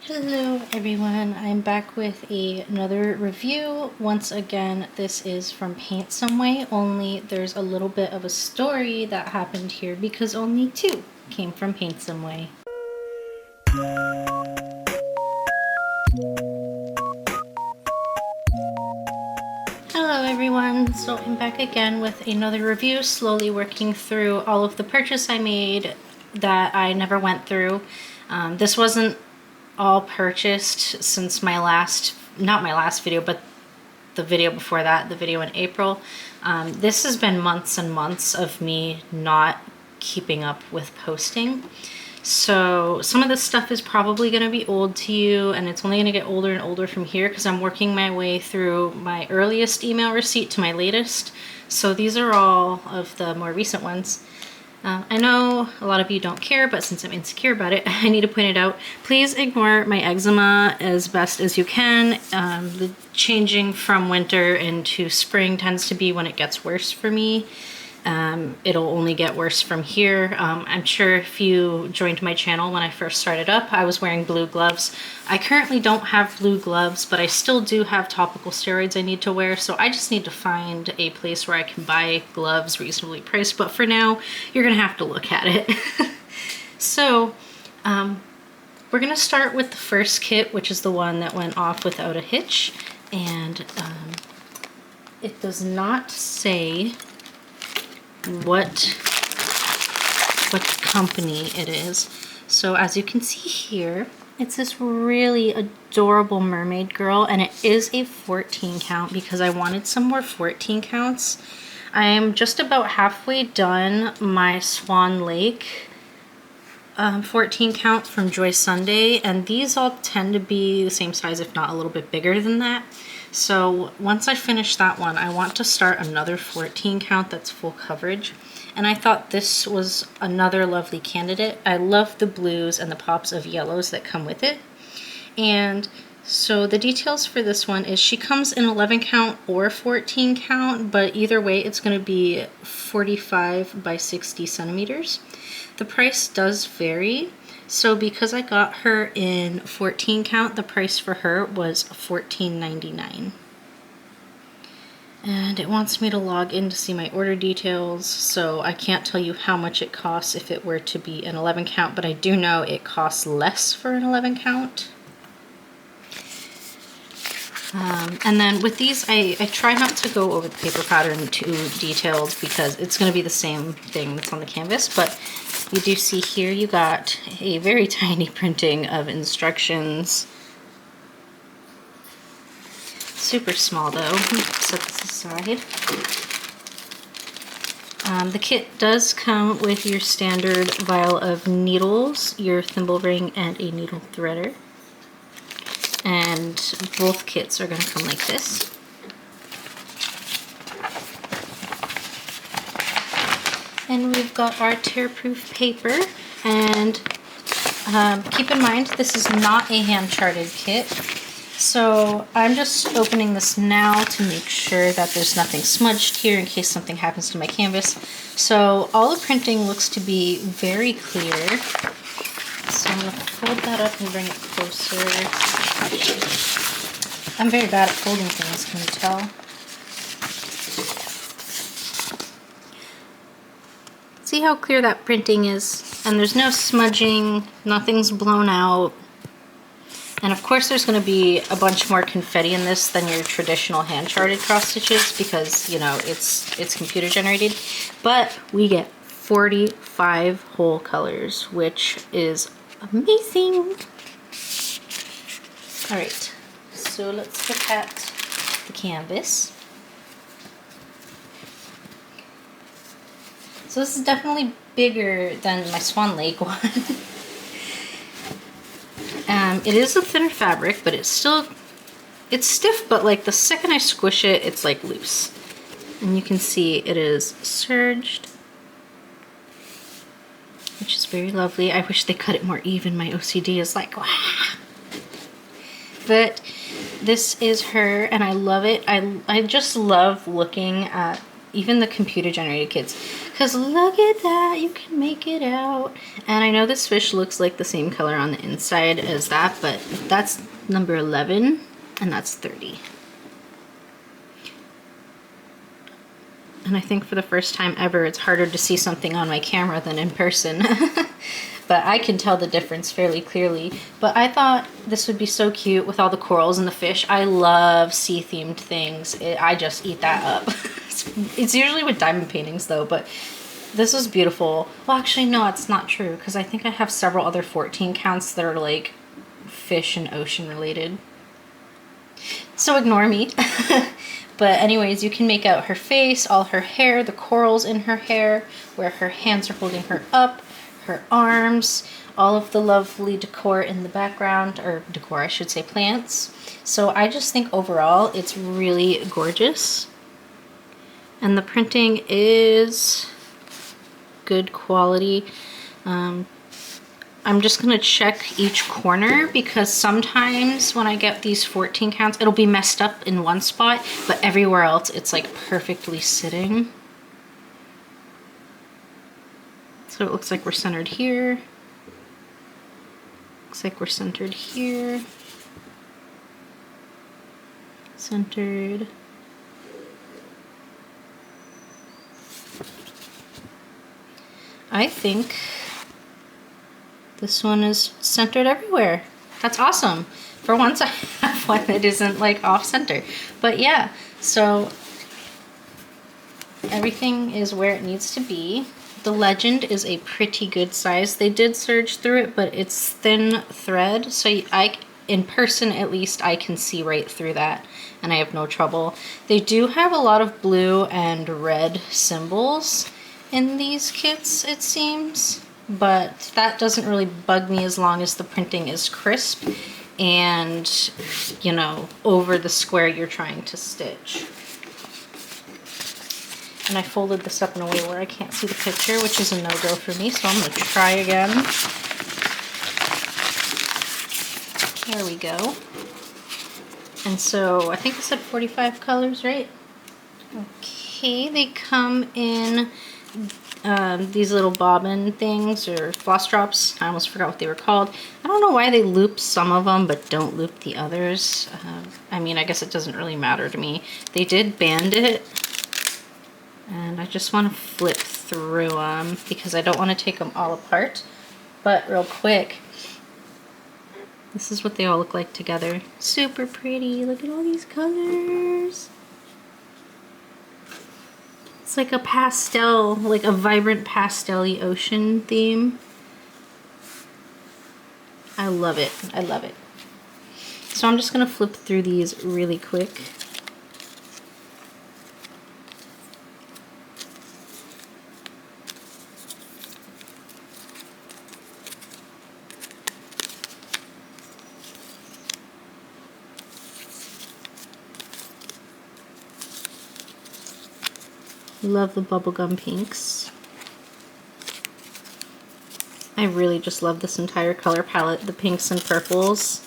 Hello everyone, I'm back with another review. Once again, this is from Paint Some Way, only there's a little bit of a story that happened here because only two came from Paint Some Way. Hello everyone, so I'm back again with another review, slowly working through all of the purchase I made that I never went through. This wasn't all purchased since not my last video, but the video before that, the video in April. This has been months and months of me not keeping up with posting. So some of this stuff is probably going to be old to you, and it's only going to get older and older from here because I'm working my way through my earliest email receipt to my latest. So these are all of the more recent ones. I know a lot of you don't care, but since I'm insecure about it, I need to point it out. Please ignore my eczema as best as you can. The changing from winter into spring tends to be when it gets worse for me. It'll only get worse from here. I'm sure if you joined my channel when I first started up, I was wearing blue gloves. I currently don't have blue gloves, but I still do have topical steroids I need to wear, so I just need to find a place where I can buy gloves reasonably priced, but for now, you're gonna have to look at it. So, we're gonna start with the first kit, which is the one that went off without a hitch, and it does not say what company it is. So as you can see here, it's this really adorable mermaid girl, and it is a 14 count because I wanted some more 14 counts. I am just about halfway done my Swan Lake 14 count from Joy Sunday, and these all tend to be the same size, if not a little bit bigger than that. So once I finish that one, I want to start another 14 count that's full coverage. And I thought this was another lovely candidate. I love the blues and the pops of yellows that come with it. And so the details for this one is she comes in 11 count or 14 count, but either way it's going to be 45 by 60 centimeters. The price does vary. So because I got her in 14 count, the price for her was $14.99. And it wants me to log in to see my order details, so I can't tell you how much it costs if it were to be an 11 count, but I do know it costs less for an 11 count. And then with these, I try not to go over the paper pattern too detailed because it's going to be the same thing that's on the canvas, but you do see here you got a very tiny printing of instructions. Super small though. Set this aside. The kit does come with your standard vial of needles, your thimble ring, and a needle threader. And both kits are going to come like this. And we've got our tear-proof paper, and keep in mind this is not a hand-charted kit, so I'm just opening this now to make sure that there's nothing smudged here in case something happens to my canvas. So all the printing looks to be very clear, so I'm going to fold that up and bring it closer. I'm very bad at folding things, can you tell? See how clear that printing is? And there's no smudging, nothing's blown out. And of course there's going to be a bunch more confetti in this than your traditional hand-charted cross stitches because, you know, it's computer generated. But we get 45 whole colors, which is amazing. Alright, so let's look at the canvas. So this is definitely bigger than my Swan Lake one. It is a thinner fabric, but it's stiff, but like the second I squish it, it's like loose. And you can see it is serged, which is very lovely. I wish they cut it more even. My OCD is like, wow. But this is her, and I love it. I just love looking at even the computer generated kits. Because look at that, you can make it out. And I know this fish looks like the same color on the inside as that, but that's number 11 and that's 30. And I think for the first time ever, it's harder to see something on my camera than in person. But I can tell the difference fairly clearly. But I thought this would be so cute with all the corals and the fish. I love sea-themed things. I just eat that up. It's usually with diamond paintings though, but this is beautiful. Well, actually, no, it's not true, because I think I have several other 14 counts that are like fish and ocean related. So ignore me. But anyways, you can make out her face, all her hair, the corals in her hair, where her hands are holding her up, her arms, all of the lovely decor in the background, or decor, I should say, plants. So I just think overall it's really gorgeous. And the printing is good quality. I'm just gonna check each corner, because sometimes when I get these 14 counts, it'll be messed up in one spot, but everywhere else it's like perfectly sitting. So it looks like we're centered here. Looks like we're centered here. Centered. I think this one is centered everywhere. That's awesome. For once I have one that isn't like off center. But yeah, so everything is where it needs to be. The legend is a pretty good size. They did serge through it, but it's thin thread, so in person at least, I can see right through that, and I have no trouble. They do have a lot of blue and red symbols in these kits, it seems, but that doesn't really bug me as long as the printing is crisp and, you know, over the square you're trying to stitch. And I folded this up in a way where I can't see the picture, which is a no-go for me, so I'm going to try again. There we go. And so I think I said 45 colors, right? Okay, they come in these little bobbin things, or floss drops. I almost forgot what they were called. I don't know why they loop some of them but don't loop the others. I mean, I guess it doesn't really matter to me. They did band it, and I just want to flip through them because I don't want to take them all apart. But real quick, this is what they all look like together. Super pretty. Look at all these colors. It's like a pastel, like a vibrant pastel-y ocean theme. I love it. I love it. So I'm just going to flip through these really quick. Love the bubblegum pinks. I really just love this entire color palette, the pinks and purples.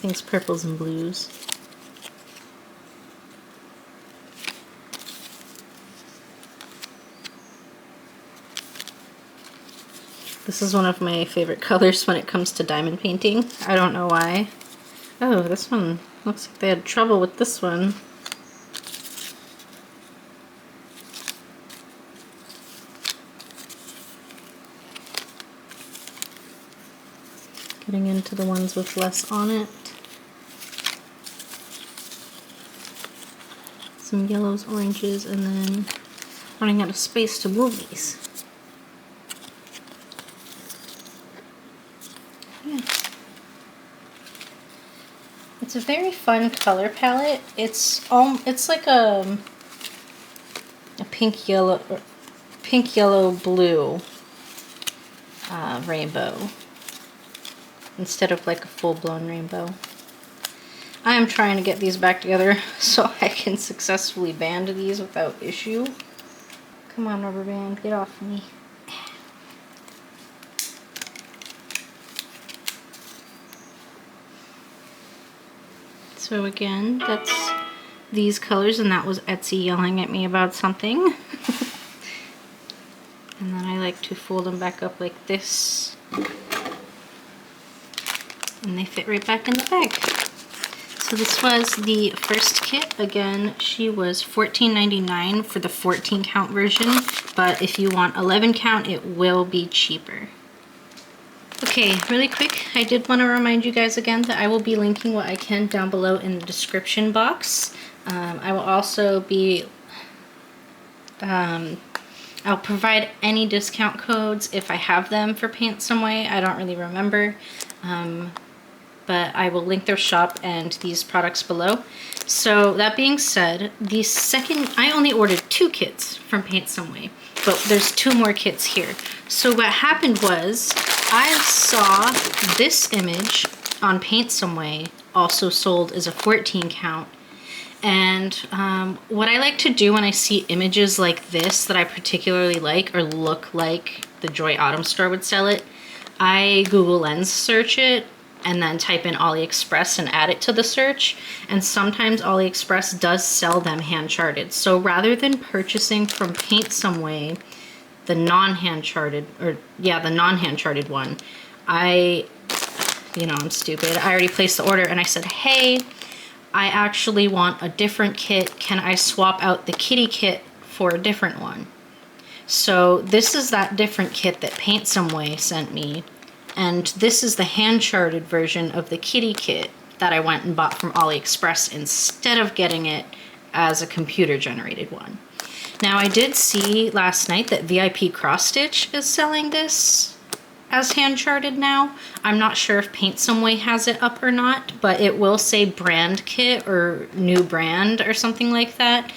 Pinks, purples, and blues. This is one of my favorite colors when it comes to diamond painting. I don't know why. Oh, this one looks like they had trouble with this one. Getting into the ones with less on it. Some yellows, oranges, and then running out of space to move these. Yeah. It's a very fun color palette. It's like a pink yellow blue rainbow, instead of like a full-blown rainbow. I am trying to get these back together so I can successfully band these without issue. Come on, rubber band, get off me. So again, that's these colors, and that was Etsy yelling at me about something. And then I like to fold them back up like this. And they fit right back in the bag. So this was the first kit. Again, she was $14.99 for the 14 count version, but if you want 11 count, it will be cheaper. Okay, really quick, I did want to remind you guys again that I will be linking what I can down below in the description box. I will also be, I'll provide any discount codes if I have them for Paint Some Way. I don't really remember. But I will link their shop and these products below. So that being said, I only ordered 2 kits from Paint Some Way, but there's 2 more kits here. So what happened was I saw this image on Paint Some Way also sold as a 14 count. And what I like to do when I see images like this that I particularly like or look like the Joy Autumn store would sell it, I Google Lens search it and then type in AliExpress and add it to the search. And sometimes AliExpress does sell them hand charted. So rather than purchasing from Paint Some Way, the non-hand charted one, I'm stupid. I already placed the order and I said, hey, I actually want a different kit. Can I swap out the kitty kit for a different one? So this is that different kit that Paint Some Way sent me. And this is the hand-charted version of the kitty kit that I went and bought from AliExpress instead of getting it as a computer-generated one. Now, I did see last night that VIP Cross Stitch is selling this as hand-charted now. I'm not sure if Paint Some Way has it up or not, but it will say brand kit or new brand or something like that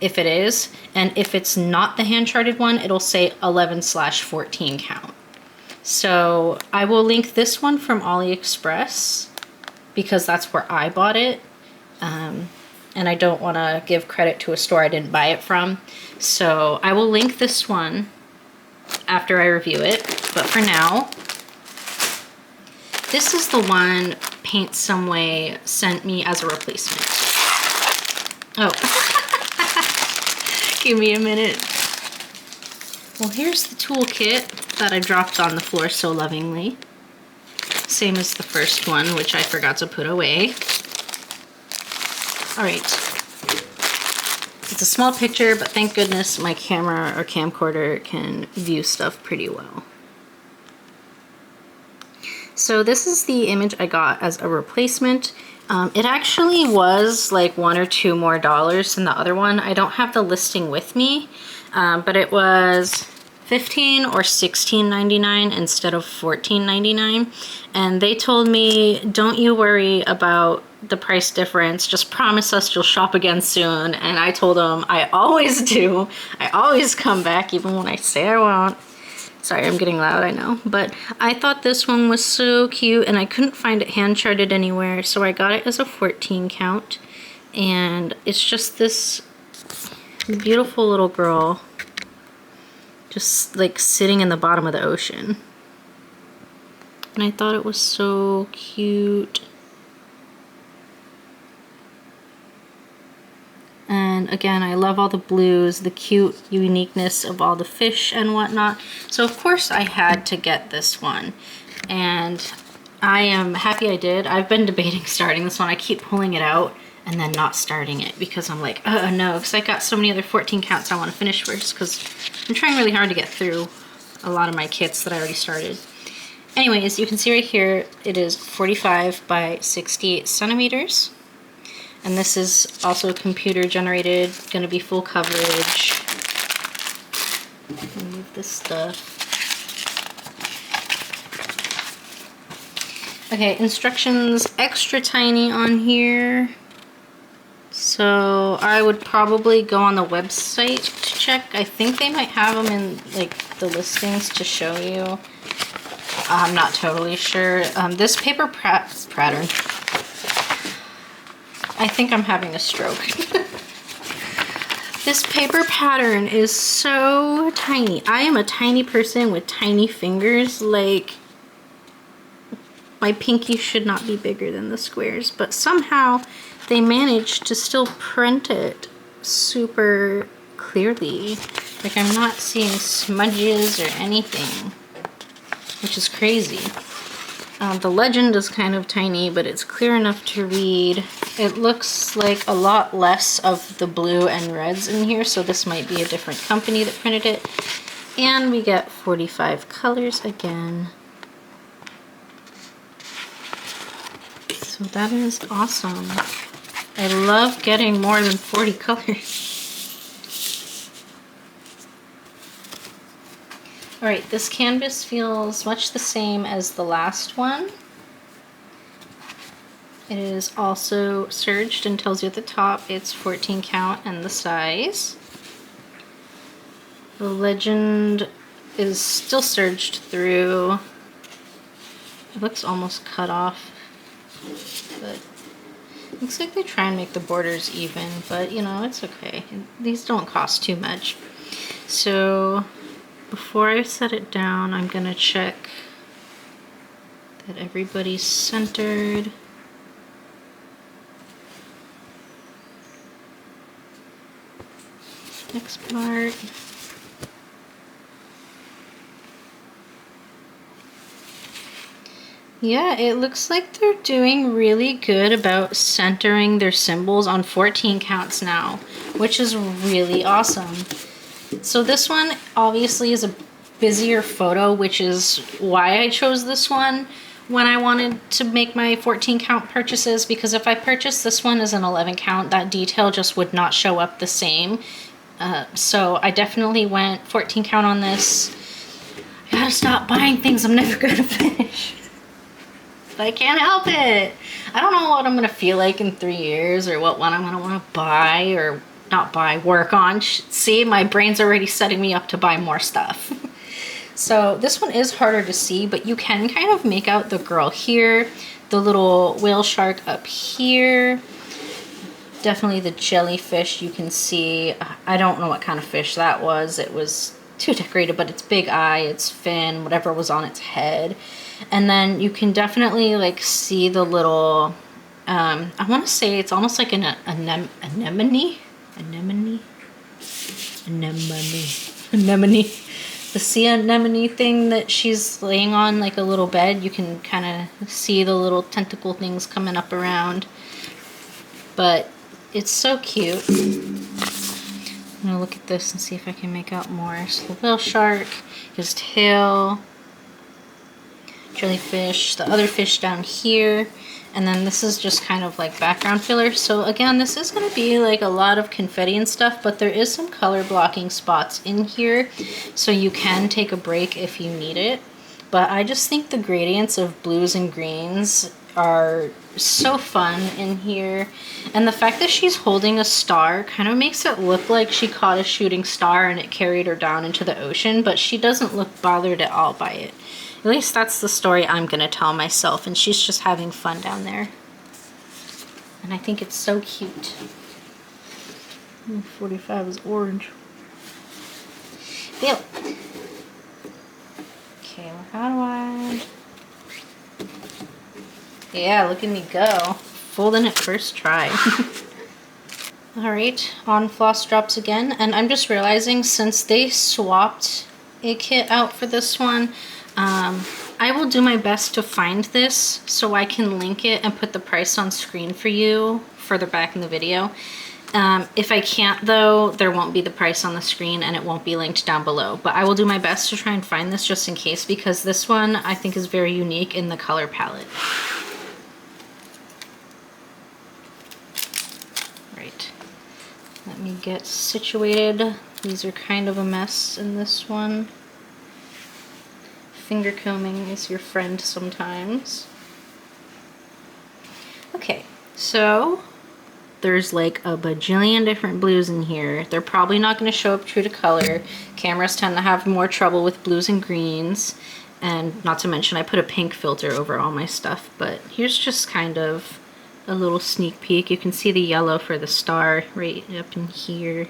if it is. And if it's not the hand-charted one, it'll say 11/14 count. So I will link this one from AliExpress because that's where I bought it. And I don't want to give credit to a store I didn't buy it from. So I will link this one after I review it. But for now, this is the one Paint Some Way sent me as a replacement. Oh, give me a minute. Well, here's the toolkit that I dropped on the floor so lovingly. Same as the first one, which I forgot to put away. All right. It's a small picture, but thank goodness my camera or camcorder can view stuff pretty well. So this is the image I got as a replacement. It actually was like $1 or $2 more than the other one. I don't have the listing with me, but it was $15 or $16.99 instead of $14.99. And they told me, don't you worry about the price difference, just promise us you'll shop again soon. And I told them I always do. I always come back even when I say I won't. Sorry, I'm getting loud, I know. But I thought this one was so cute and I couldn't find it hand charted anywhere, so I got it as a 14 count. And it's just this beautiful little girl just like sitting in the bottom of the ocean. And I thought it was so cute. And again, I love all the blues, the cute uniqueness of all the fish and whatnot. So of course I had to get this one. And I am happy I did. I've been debating starting this one. I keep pulling it out and then not starting it because I'm like, oh no, because I got so many other 14 counts I want to finish first because I'm trying really hard to get through a lot of my kits that I already started. Anyways, you can see right here, it is 45 by 68 centimeters. And this is also computer generated, going to be full coverage. Remove this stuff. Okay, instructions extra tiny on here. So I would probably go on the website to check. I think they might have them in like the listings to show you. I'm not totally sure. This paper pattern. I think I'm having a stroke. This paper pattern is so tiny. I am a tiny person with tiny fingers. Like, my pinky should not be bigger than the squares, but somehow they managed to still print it super clearly. Like, I'm not seeing smudges or anything, which is crazy. The legend is kind of tiny, but it's clear enough to read. It looks like a lot less of the blue and reds in here, so this might be a different company that printed it. And we get 45 colors again. So that is awesome. I love getting more than 40 colors. Alright, this canvas feels much the same as the last one. It is also serged and tells you at the top it's 14 count and the size. The legend is still serged through. It looks almost cut off, but it looks like they try and make the borders even, but you know, it's okay. These don't cost too much. So before I set it down, I'm gonna check that everybody's centered. Next part. Yeah, it looks like they're doing really good about centering their symbols on 14 counts now, which is really awesome. So this one obviously is a busier photo, which is why I chose this one when I wanted to make my 14 count purchases, because if I purchased this one as an 11 count, that detail just would not show up the same. So I definitely went 14 count on this. I gotta stop buying things I'm never gonna finish. But I can't help it. I don't know what I'm gonna feel like in 3 years, or what one I'm gonna wanna buy, or not buy, work on. See, my brain's already setting me up to buy more stuff. So this one is harder to see, but you can kind of make out the girl here, the little whale shark up here. Definitely the jellyfish you can see. I don't know what kind of fish that was. It was too decorated, but its big eye, its fin, whatever was on its head. And then you can definitely like see the little, I want to say it's almost like an anemone. The sea anemone thing that she's laying on, like a little bed. You can kind of see the little tentacle things coming up around. But it's so cute. I'm gonna look at this and see if I can make out more. So the whale shark, his tail, jellyfish, the other fish down here, and then this is just kind of like background filler. So again, this is going to be like a lot of confetti and stuff, but there is some color blocking spots in here, so you can take a break if you need it. But I just think the gradients of blues and greens are so fun in here, and the fact that she's holding a star kind of makes it look like she caught a shooting star and it carried her down into the ocean, but she doesn't look bothered at all by it. At least that's the story I'm gonna tell myself, and she's just having fun down there. And I think it's so cute. 45 is orange. Ew. Okay, well, how do I... Yeah, look at me go. Folding it first try. Alright, on floss drops again, and I'm just realizing since they swapped a kit out for this one, I will do my best to find this so I can link it and put the price on screen for you further back in the video. If I can't though, there won't be the price on the screen and it won't be linked down below. But I will do my best to try and find this just in case, because this one I think is very unique in the color palette. Right, let me get situated. These are kind of a mess in this one. Finger combing is your friend sometimes. Okay, so there's like a bajillion different blues in here. They're probably not going to show up true to color. Cameras tend to have more trouble with blues and greens, and not to mention I put a pink filter over all my stuff. But here's just kind of a little sneak peek. You can see the yellow for the star right up in here.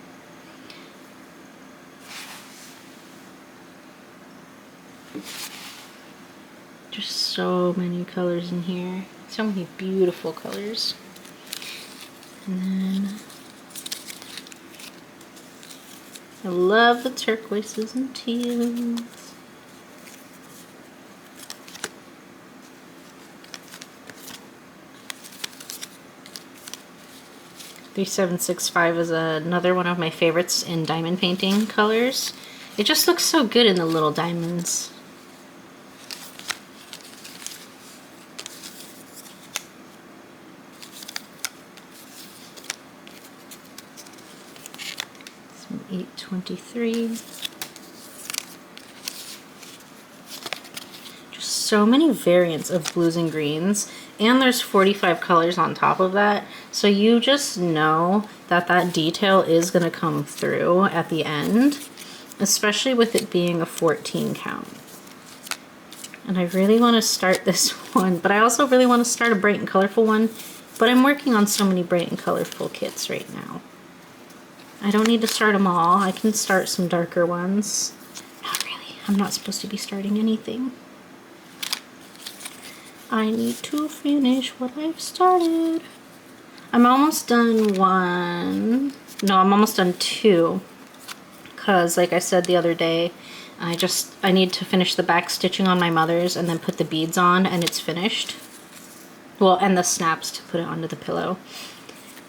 Just so many colors in here. So many beautiful colors. And then I love the turquoises and teals. .3765 is another one of my favorites in diamond painting colors. It just looks so good in the little diamonds. Some 823. Just so many variants of blues and greens. And there's 45 colors on top of that. So you just know that that detail is going to come through at the end, especially with it being a 14 count. And I really want to start this one, but I also really want to start a bright and colorful one, but I'm working on so many bright and colorful kits right now. I don't need to start them all. I can start some darker ones. Not really. I'm not supposed to be starting anything. I need to finish what I've started. I'm almost done one. No, I'm almost done two. Because like I said the other day, I need to finish the back stitching on my mother's and then put the beads on and it's finished. Well, and the snaps to put it onto the pillow.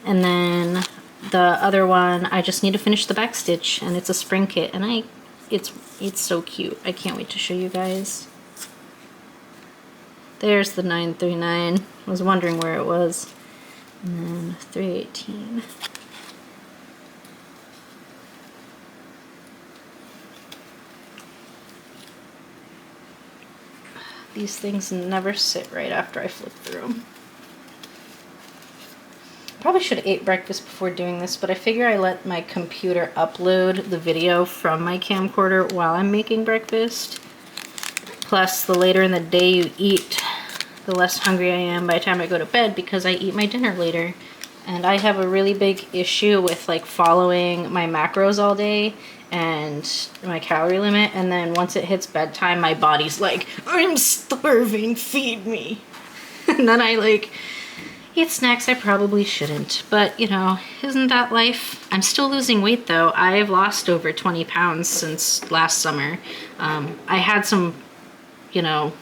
And then the other one, I just need to finish the back stitch and it's a spring kit and it's so cute. I can't wait to show you guys. There's the 939. I was wondering where it was. And then 318. These things never sit right after I flip through them. Probably should have ate breakfast before doing this, but I figure I let my computer upload the video from my camcorder while I'm making breakfast. Plus, the later in the day you eat, the less hungry I am by the time I go to bed because I eat my dinner later. And I have a really big issue with like following my macros all day and my calorie limit, and then once it hits bedtime, my body's like, I'm starving, feed me. And then I like eat snacks I probably shouldn't, but you know, isn't that life? I'm still losing weight though. I've lost over 20 pounds since last summer. I had some, you know,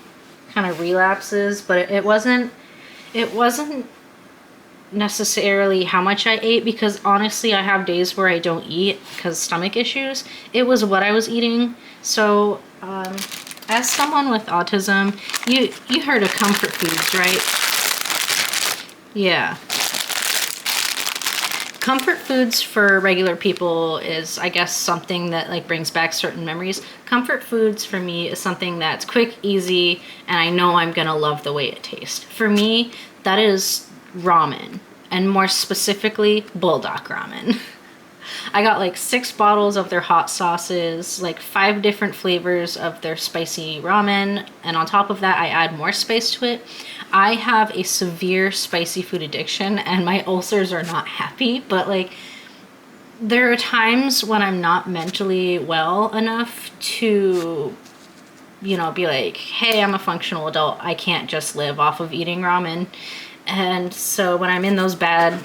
kind of relapses, but it wasn't necessarily how much I ate, because honestly I have days where I don't eat because stomach issues. It was what I was eating. So as someone with autism, you heard of comfort foods, right? Yeah. Comfort foods for regular people is, I guess, something that like brings back certain memories. Comfort foods for me is something that's quick, easy, and I know I'm gonna love the way it tastes. For me, that is ramen, and more specifically, bulldog ramen. I got like 6 bottles of their hot sauces, like 5 different flavors of their spicy ramen, and on top of that I add more spice to it. I have a severe spicy food addiction and my ulcers are not happy, but like there are times when I'm not mentally well enough to, you know, be like, hey, I'm a functional adult, I can't just live off of eating ramen. And so when I'm in those bad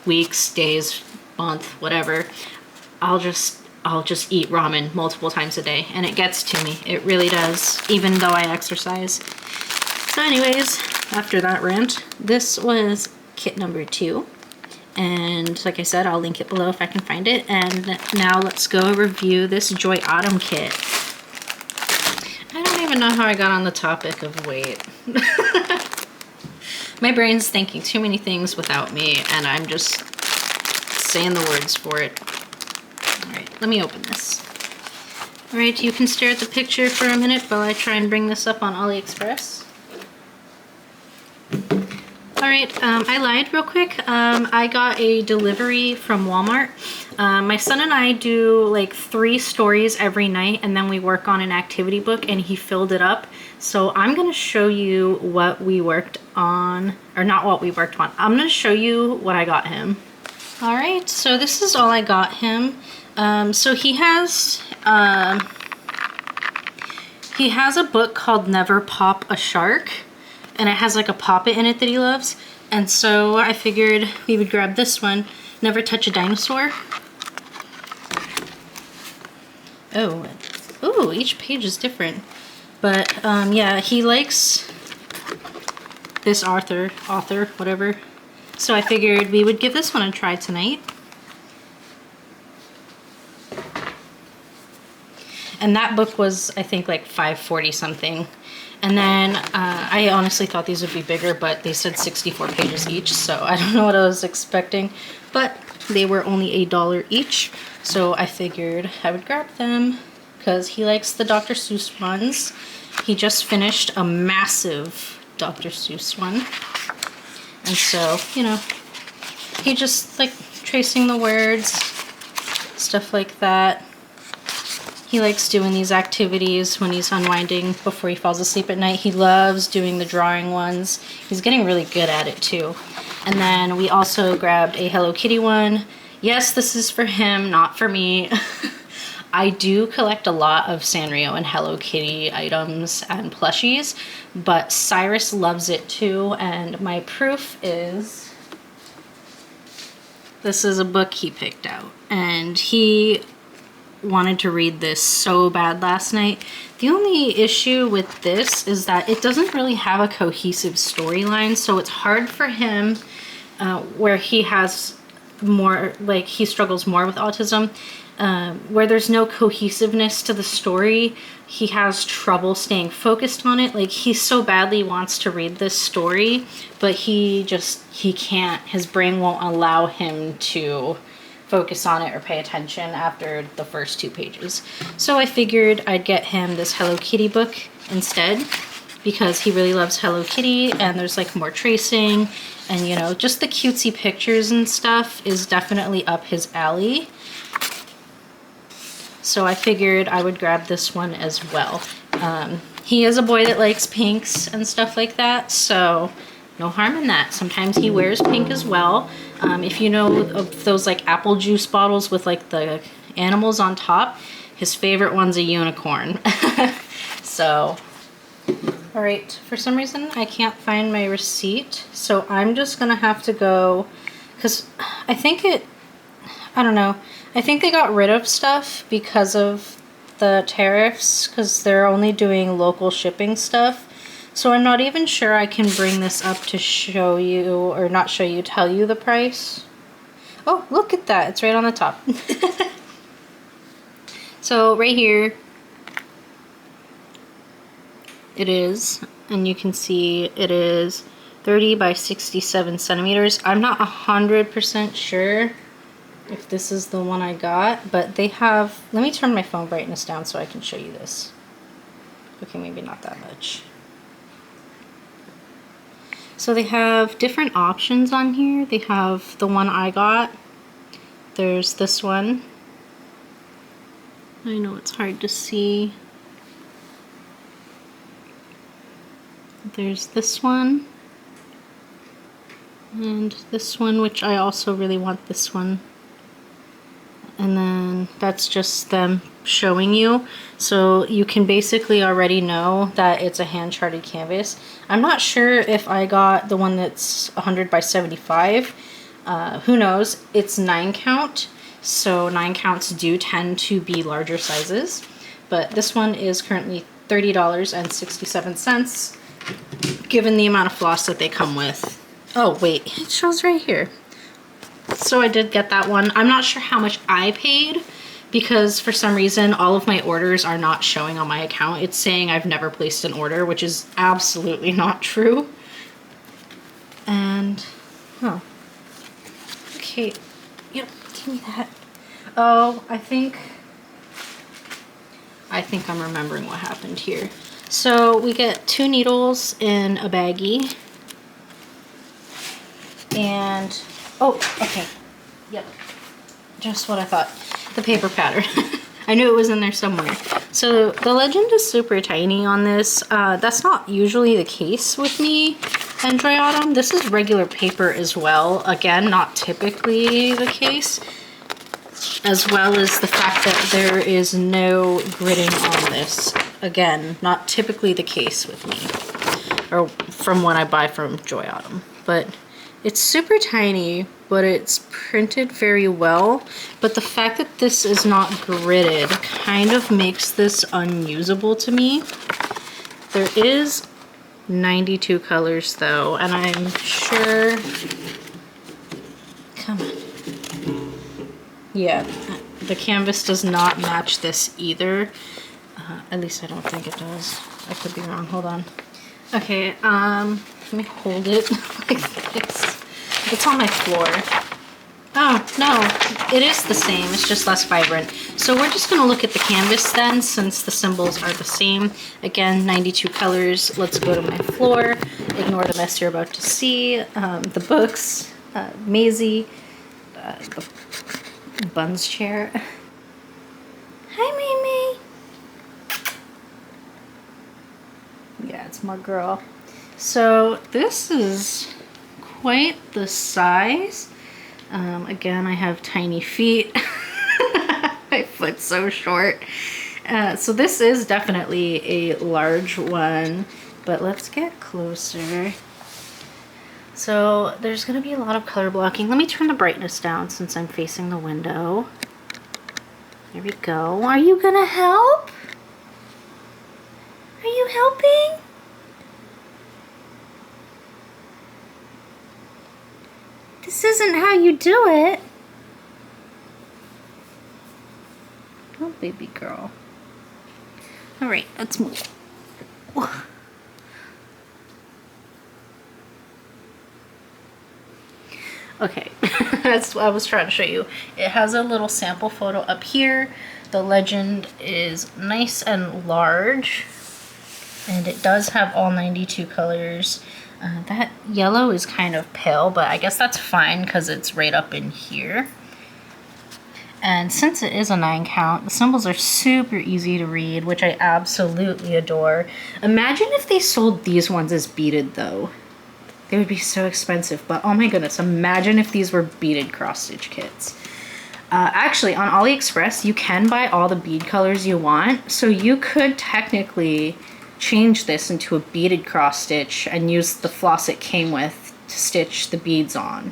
weeks, days, month, whatever, I'll just eat ramen multiple times a day, and it gets to me. It really does, even though I exercise. So anyways, after that rant, this was kit number 2. And like I said, I'll link it below if I can find it. And now let's go review this Joy Autumn kit. I don't even know how I got on the topic of weight. My brain's thinking too many things without me, and I'm just saying the words for it. Alright, let me open this. Alright, you can stare at the picture for a minute while I try and bring this up on AliExpress. Alright, I lied real quick. I got a delivery from Walmart. My son and I do like 3 stories every night, and then we work on an activity book, and he filled it up. So I'm going to show you what we worked on, or not what we worked on. I'm going to show you what I got him. Alright, so this is all I got him. So he has a book called Never Pop a Shark, and it has like a poppet in it that he loves. And so I figured we would grab this one, Never Touch a Dinosaur. Oh, ooh, each page is different. But yeah, he likes this author, whatever. So I figured we would give this one a try tonight. And that book was, I think, like $5.40 something. And then I honestly thought these would be bigger, but they said 64 pages each, so I don't know what I was expecting. But they were only $1 each, so I figured I would grab them because he likes the Dr. Seuss ones. He just finished a massive Dr. Seuss one. And so, you know, he just like tracing the words, stuff like that. He likes doing these activities when he's unwinding before he falls asleep at night. He loves doing the drawing ones. He's getting really good at it too. And then we also grabbed a Hello Kitty one. Yes, this is for him, not for me. I do collect a lot of Sanrio and Hello Kitty items and plushies, but Cyrus loves it too, and my proof is this is a book he picked out, and he wanted to read this so bad last night. The only issue with this is that it doesn't really have a cohesive storyline, so it's hard for him where he has more, like he struggles more with autism, where there's no cohesiveness to the story. He has trouble staying focused on it. Like he so badly wants to read this story, but he can't. His brain won't allow him to focus on it or pay attention after the first 2 pages. So I figured I'd get him this Hello Kitty book instead because he really loves Hello Kitty, and there's like more tracing, and you know, just the cutesy pictures and stuff is definitely up his alley. So I figured I would grab this one as well. He is a boy that likes pinks and stuff like that, so no harm in that. Sometimes he wears pink as well. If you know of those like apple juice bottles with like the animals on top, his favorite one's a unicorn. So, all right, for some reason I can't find my receipt, so I'm just gonna have to go, because I think I think they got rid of stuff because of the tariffs, because they're only doing local shipping stuff. So I'm not even sure I can bring this up to show you, or not show you, tell you the price. Oh, look at that. It's right on the top. So right here it is, and you can see it is 30 by 67 centimeters. I'm not 100% sure if this is the one I got, but they have, let me turn my phone brightness down so I can show you this. Okay, maybe not that much. So they have different options on here. They have the one I got. There's this one. I know it's hard to see. There's this one. And this one, which I also really want this one. And then that's just them showing you. So you can basically already know that it's a hand-charted canvas. I'm not sure if I got the one that's 100 by 75. Who knows? It's 9 count. So 9 counts do tend to be larger sizes. But this one is currently $30.67, given the amount of floss that they come with. Oh, wait, it shows right here. So I did get that one. I'm not sure how much I paid because for some reason all of my orders are not showing on my account. It's saying I've never placed an order, which is absolutely not true. And, okay, yep, give me that. Oh, I think I'm remembering what happened here. So we get 2 needles in a baggie. And, oh, okay, yep, just what I thought. The paper pattern. I knew it was in there somewhere. So the legend is super tiny on this. That's not usually the case with me and Joy Autumn. This is regular paper as well. Again, not typically the case. As well as the fact that there is no gridding on this. Again, not typically the case with me. Or from when I buy from Joy Autumn. But It's super tiny, but it's printed very well. But the fact that this is not gridded kind of makes this unusable to me. There is 92 colors though, and I'm sure, come on. Yeah, the canvas does not match this either. At least I don't think it does. I could be wrong, hold on. Okay, let me hold it like this. It's on my floor. Oh, no, it is the same, it's just less vibrant. So we're just gonna look at the canvas then, since the symbols are the same. Again, 92 colors. Let's go to my floor. Ignore the mess you're about to see. The books, Maisie, the Bun's chair. Hi, Mimi. Yeah, it's my girl. So this is quite the size. Again, I have tiny feet. My foot's so short. So this is definitely a large one, but let's get closer. So there's gonna be a lot of color blocking. Let me turn the brightness down since I'm facing the window. There we go. Are you gonna help? Are you helping? This isn't how you do it. Oh, baby girl. All right, let's move. Okay, that's what I was trying to show you. It has a little sample photo up here. The legend is nice and large, and it does have all 92 colors. That yellow is kind of pale, but I guess that's fine because it's right up in here. And since it is a 9 count, the symbols are super easy to read, which I absolutely adore. Imagine if they sold these ones as beaded though. They would be so expensive, but oh my goodness, imagine if these were beaded cross-stitch kits. Actually, on AliExpress, you can buy all the bead colors you want, so you could technically change this into a beaded cross-stitch and use the floss it came with to stitch the beads on.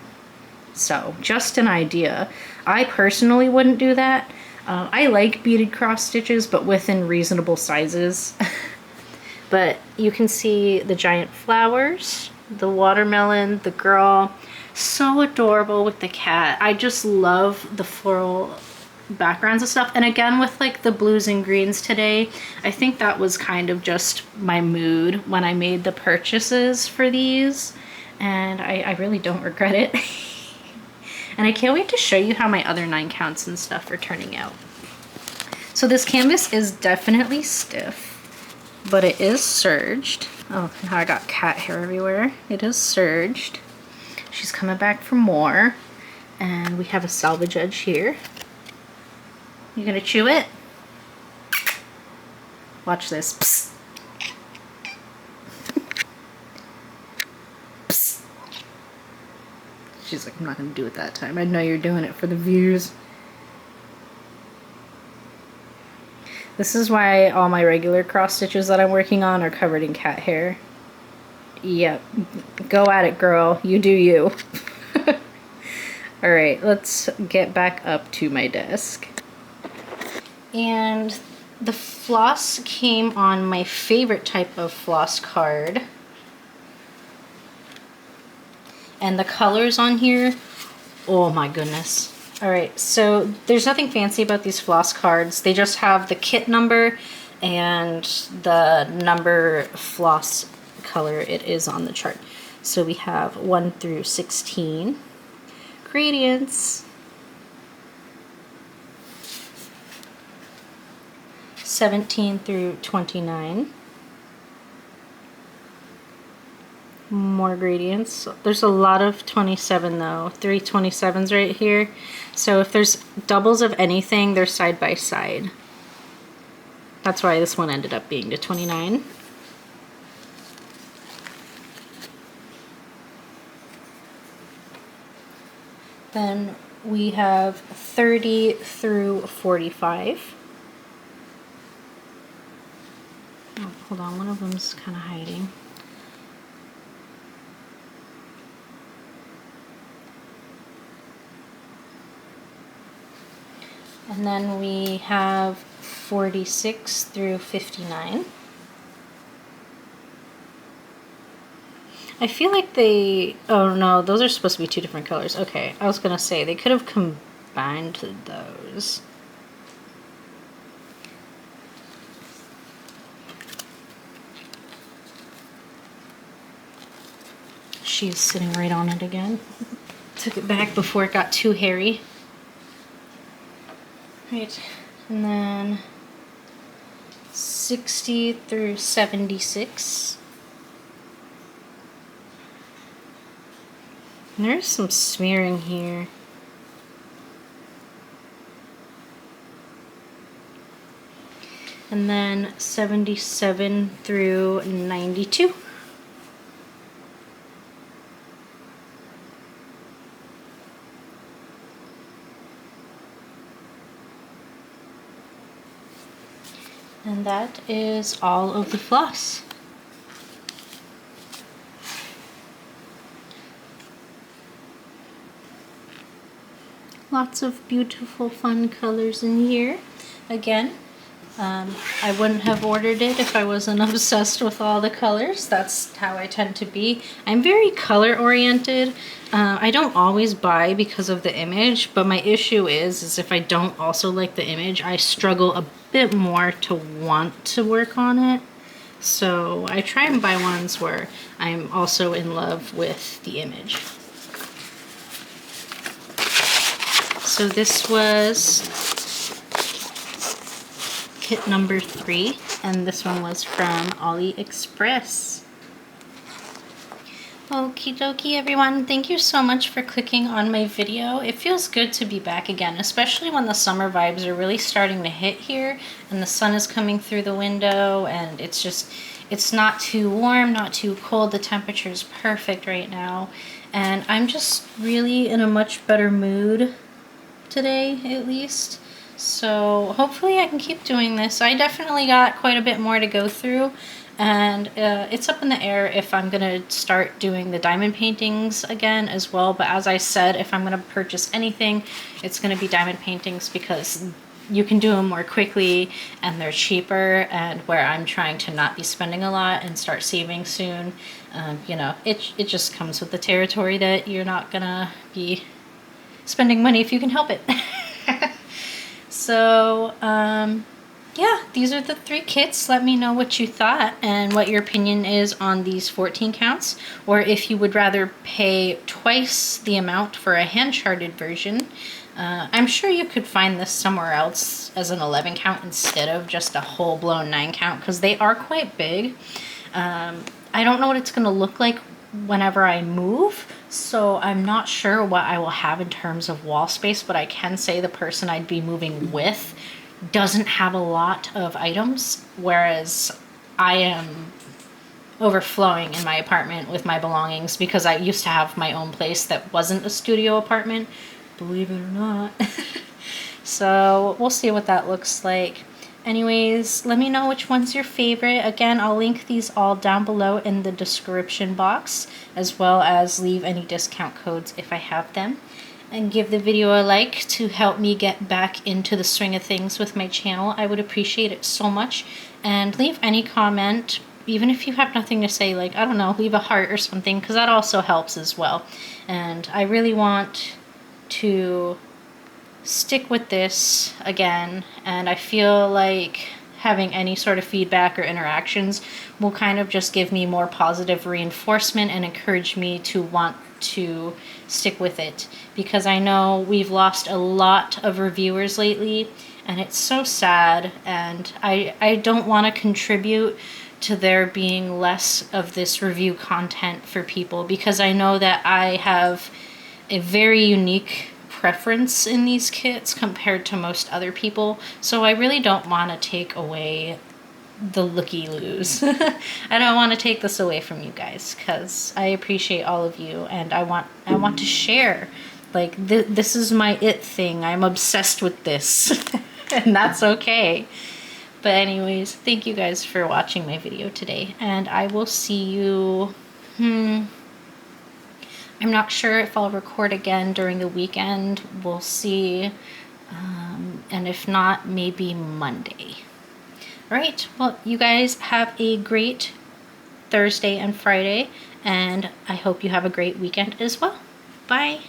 So, just an idea. I personally wouldn't do that. I like beaded cross-stitches, but within reasonable sizes. But you can see the giant flowers, the watermelon, the girl. So adorable with the cat. I just love the floral backgrounds and stuff. And again, with like the blues and greens today, I think that was kind of just my mood when I made the purchases for these. And I really don't regret it. And I can't wait to show you how my other 9 counts and stuff are turning out. So this canvas is definitely stiff, but it is serged. Oh, now I got cat hair everywhere. It is serged. She's coming back for more. And we have a salvage edge here. You gonna chew it? Watch this. Psst. Psst. She's like, I'm not gonna do it that time. I know you're doing it for the views. This is why all my regular cross stitches that I'm working on are covered in cat hair. Yep. Go at it, girl. You do you. Alright, let's get back up to my desk. And the floss came on my favorite type of floss card. And the colors on here, oh my goodness. Alright, so there's nothing fancy about these floss cards. They just have the kit number and the number floss color it is on the chart. So we have 1 through 16. Gradients. 17 through 29. More gradients. There's a lot of 27 though. 3 27s right here. So if there's doubles of anything, they're side by side. That's why this one ended up being to 29. Then we have 30 through 45. Oh, hold on, one of them's kind of hiding. And then we have 46 through 59. I feel like they, oh no, those are supposed to be 2 different colors. Okay, I was gonna say, they could have combined those. She's sitting right on it again. Took it back before it got too hairy. Right, and then 60 through 76. And there's some smearing here. And then 77 through 92. And that is all of the floss. Lots of beautiful, fun colors in here. Again, I wouldn't have ordered it if I wasn't obsessed with all the colors. That's how I tend to be. I'm very color oriented. I don't always buy because of the image, but my issue is if I don't also like the image, I struggle a bit more to want to work on it. So I try and buy ones where I'm also in love with the image. So this was kit number 3, and this one was from AliExpress. Okie dokie everyone, thank you so much for clicking on my video. It feels good to be back again, especially when the summer vibes are really starting to hit here and the sun is coming through the window and it's not too warm, not too cold. The temperature is perfect right now and I'm just really in a much better mood today at least. So hopefully I can keep doing this. I definitely got quite a bit more to go through. And it's up in the air if I'm going to start doing the diamond paintings again as well. But as I said, if I'm going to purchase anything, it's going to be diamond paintings because you can do them more quickly and they're cheaper. And where I'm trying to not be spending a lot and start saving soon, you know, it just comes with the territory that you're not going to be spending money if you can help it. So, yeah, these are the 3 kits. Let me know what you thought and what your opinion is on these 14 counts, or if you would rather pay twice the amount for a hand-charted version. I'm sure you could find this somewhere else as an 11 count instead of just a whole-blown 9 count, because they are quite big. I don't know what it's going to look like whenever I move, so I'm not sure what I will have in terms of wall space, but I can say the person I'd be moving with doesn't have a lot of items, whereas I am overflowing in my apartment with my belongings because I used to have my own place that wasn't a studio apartment, believe it or not. So we'll see what that looks like. Anyways, let me know which one's your favorite. Again, I'll link these all down below in the description box, as well as leave any discount codes if I have them. And give the video a like to help me get back into the swing of things with my channel. I would appreciate it so much. And leave any comment, even if you have nothing to say, like, I don't know, leave a heart or something, because that also helps as well. And I really want to stick with this again, and I feel like having any sort of feedback or interactions will kind of just give me more positive reinforcement and encourage me to want to stick with it, because I know we've lost a lot of reviewers lately and it's so sad, and I don't want to contribute to there being less of this review content for people, because I know that I have a very unique preference in these kits compared to most other people, so I really don't want to take away the looky-loos. I don't want to take this away from you guys, because I appreciate all of you and I want to share. Like, this is my it thing. I'm obsessed with this. And that's okay. But anyways, thank you guys for watching my video today, and I will see you I'm not sure if I'll record again during the weekend. We'll see. and if not, maybe Monday. All right, well, you guys have a great Thursday and Friday, and I hope you have a great weekend as well. Bye.